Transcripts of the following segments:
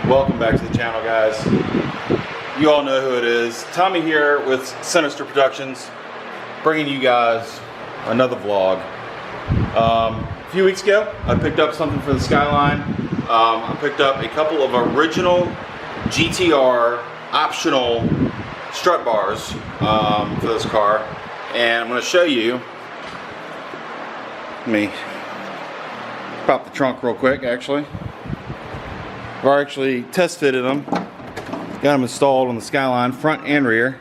Welcome back to the channel, guys. You all know who it is. Tommy here with Sinister Productions, bringing you guys another vlog. A few weeks ago, I picked up something for the Skyline. I picked up a couple of original GTR optional strut bars for this car, and I'm going to show you. Let me pop the trunk real quick. Actually, I've actually test fitted them, got them installed on the Skyline front and rear.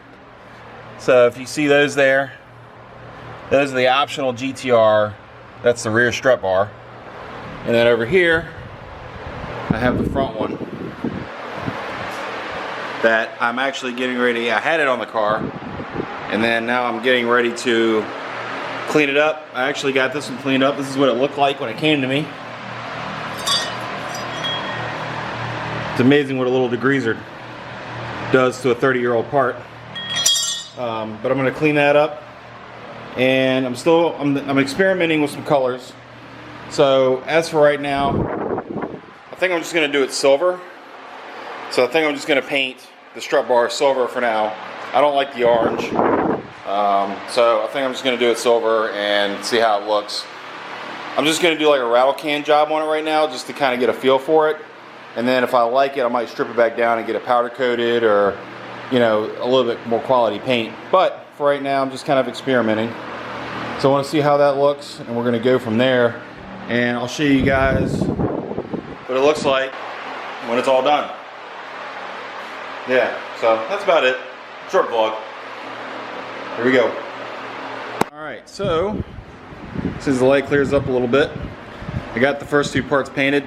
So if you see those there, those are the optional GTR. That's the rear strut bar, and then over here I have the front one that I'm actually getting ready. I had it on the car, and then now I'm getting ready to clean it up. I actually got this one cleaned up. This is what it looked like when it came to me. It's amazing what a little degreaser does to a 30-year-old part. But I'm going to clean that up, and I'm experimenting with some colors. So as for right now, I think I'm just going to do it silver. So I think I'm just going to paint the strut bar silver for now. I don't like the orange. So I think I'm just going to do it silver and see how it looks. I'm just going to do like a rattle can job on it right now, just to kind of get a feel for it. And then if I like it, I might strip it back down and get it powder coated, or, you know, a little bit more quality paint. But for right now, I'm just kind of experimenting. So I want to see how that looks, and we're going to go from there. And I'll show you guys what it looks like when it's all done. Yeah, so that's about it. Short vlog. Here we go. Alright, so since the light clears up a little bit, I got the first two parts painted.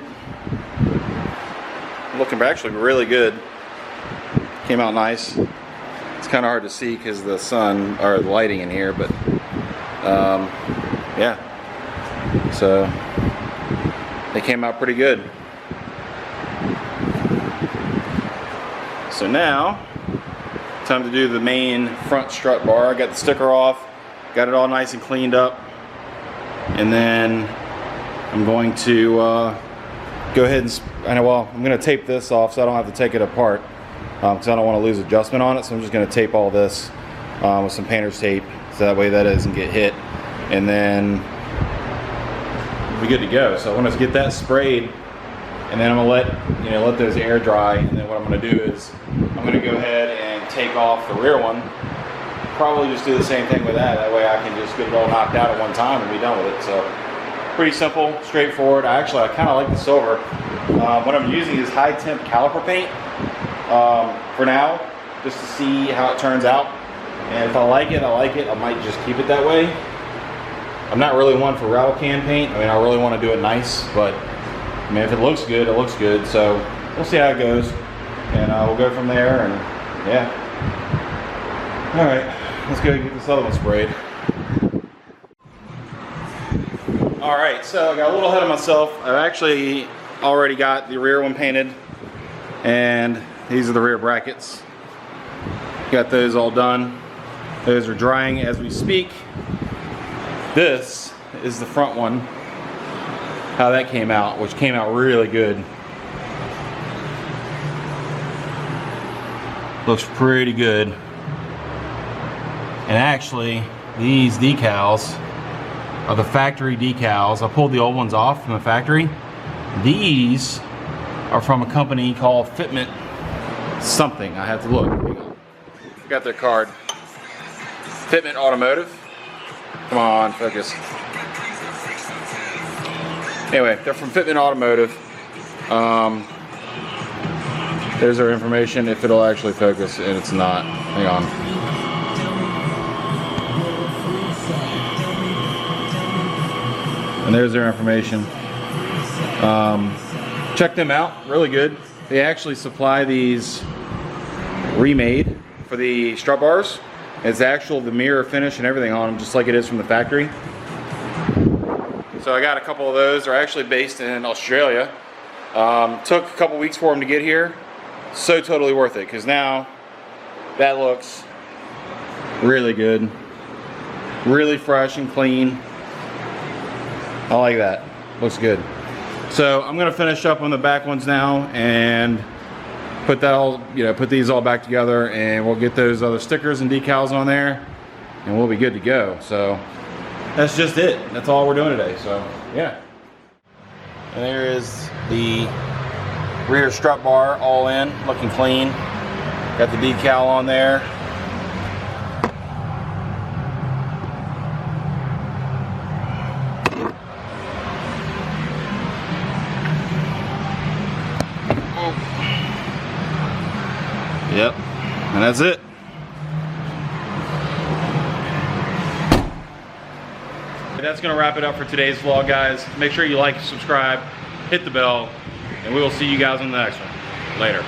Looking actually really good. Came out nice. It's kind of hard to see because of the sun, or the lighting in here, but yeah. So they came out pretty good. So now, time to do the main front strut bar. I got the sticker off, got it all nice and cleaned up, and then I'm going to go ahead and, I'm going to tape this off so I don't have to take it apart, because I don't want to lose adjustment on it. So I'm just going to tape all this with some painter's tape, so that way that doesn't get hit, and then we'll be good to go. So I want to get that sprayed, and then I'm gonna let those air dry, and then what I'm gonna do is I'm gonna go ahead and take off the rear one. Probably just do the same thing with that. That way I can just get it all knocked out at one time and be done with it. So pretty simple, straightforward. I kind of like the silver. What I'm using is high temp caliper paint for now, just to see how it turns out. And if I like it, I like it. I might just keep it that way. I'm not really one for rattle can paint. I mean, I really want to do it nice, but I mean, if it looks good, it looks good. So we'll see how it goes, and we'll go from there. And yeah. All right, let's go get this other one sprayed. All right, so I got a little ahead of myself. I've actually already got the rear one painted, and these are the rear brackets. Got those all done. Those are drying as we speak. This is the front one. How that came out, which came out really good. Looks pretty good. And actually, these decals are the factory decals. I pulled the old ones off from the factory. These are from a company called Fitment something. I have to look. I got their card. Fitment Automotive. Come on, focus. Anyway, they're from Fitment Automotive. There's their information, if it'll actually focus, and it's not. Hang on. And there's their information. Check them out, really good. They actually supply these remade for the strut bars. It's the mirror finish and everything on them, just like it is from the factory. So I got a couple of those. They're actually based in Australia. Took a couple weeks for them to get here. So totally worth it, because now that looks really good. Really fresh and clean. I like that. Looks good. So I'm going to finish up on the back ones now, and put that all, put these all back together, and we'll get those other stickers and decals on there, and we'll be good to go. So that's just it. That's all we're doing today. So yeah. And there is the rear strut bar all in, looking clean. Got the decal on there. Yep, and that's it. That's gonna wrap it up for today's vlog, guys. Make sure you like, subscribe, hit the bell, and we will see you guys on the next one. Later.